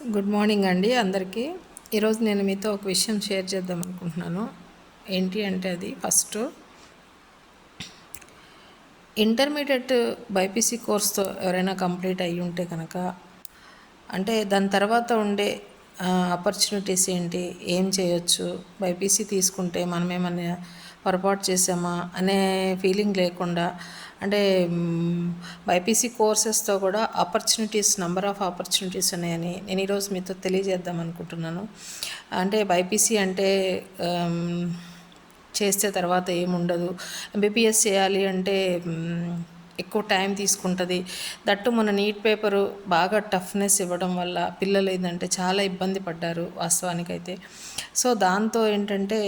Good morning అండి అందరికీ. ఈరోజు నేను మీతో ఒక విషయం షేర్ చేద్దాం అనుకుంటున్నాను. ఏంటి అంటే అది ఫస్ట్ ఇంటర్మీడియట్ బైపీసీ కోర్స్తో ఎవరైనా కంప్లీట్ అయ్యి ఉంటే కనుక అంటే దాని తర్వాత ఉండే ఆపర్చునిటీస్ ఏంటి, ఏం చేయొచ్చు, బైపీసీ తీసుకుంటే మనం ఏమన్నా పొరపాటు చేసామా అనే ఫీలింగ్ లేకుండా అంటే బైపీసీ కోర్సెస్తో కూడా నంబర్ ఆఫ్ ఆపర్చునిటీస్ ఉన్నాయని నేను ఈరోజు మీతో తెలియజేద్దాం అనుకుంటున్నాను. అంటే బైపీసీ అంటే చేస్తే తర్వాత ఏముండదు, ఎంబీబీఎస్ చేయాలి అంటే ఎక్కువ టైం తీసుకుంటుంది. దట్టు మన నీట్ పేపరు బాగా టఫ్నెస్ ఇవ్వడం వల్ల పిల్లలు ఏంటంటే చాలా ఇబ్బంది పడ్డారు వాస్తవానికైతే. సో దాంతో ఏంటంటే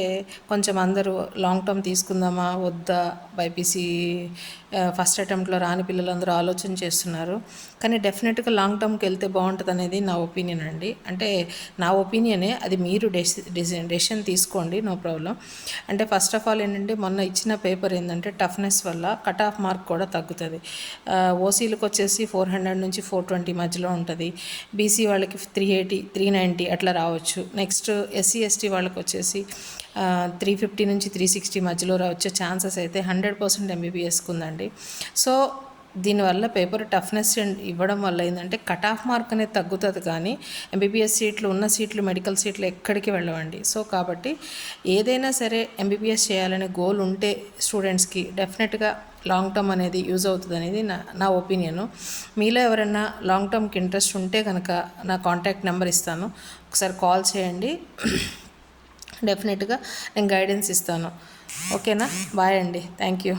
కొంచెం అందరూ లాంగ్ టర్మ్ తీసుకుందామా వద్దా, బైపీసీ ఫస్ట్ అటెంప్ట్లో రాని పిల్లలందరూ ఆలోచన చేస్తున్నారు. కానీ డెఫినెట్గా లాంగ్ టర్మ్కి వెళ్తే బాగుంటుంది అనేది నా ఒపీనియన్ అండి. అంటే నా ఒపీనియనే, అది మీరు డెసిషన్ తీసుకోండి, నో ప్రాబ్లం. అంటే ఫస్ట్ ఆఫ్ ఆల్ ఏంటంటే మొన్న ఇచ్చిన పేపర్ ఏంటంటే టఫ్నెస్ వల్ల కట్ ఆఫ్ మార్క్ కూడా తగ్గుతుంది. ఓసీలకు వచ్చేసి 400 నుంచి 420 మధ్యలో ఉంటుంది. బీసీ వాళ్ళకి 380 390 అట్లా రావచ్చు. నెక్స్ట్ ఎస్సీ ఎస్టీ వాళ్ళకి వచ్చేసి 350 నుంచి 360 మధ్యలో వచ్చే ఛాన్సెస్ అయితే 100% ఎంబీబీఎస్కి ఉందండి. సో దీనివల్ల పేపర్ టఫ్నెస్ ఇవ్వడం వల్ల ఏంటంటే కట్ ఆఫ్ మార్క్ అనేది తగ్గుతుంది, కానీ ఎంబీబీఎస్ సీట్లు ఉన్న సీట్లు మెడికల్ సీట్లు ఎక్కడికి వెళ్ళవండి. సో కాబట్టి ఏదైనా సరే ఎంబీబీఎస్ చేయాలనే గోల్ ఉంటే స్టూడెంట్స్కి డెఫినెట్గా లాంగ్ టర్మ్ అనేది యూజ్ అవుతుంది అనేది నా ఒపీనియను. మీలో ఎవరైనా లాంగ్ టర్మ్కి ఇంట్రెస్ట్ ఉంటే కనుక నా కాంటాక్ట్ నెంబర్ ఇస్తాను, ఒకసారి కాల్ చేయండి. డెఫినెట్గా నేను గైడెన్స్ ఇస్తాను. ఓకేనా? బాయ్ అండి, థ్యాంక్ యూ.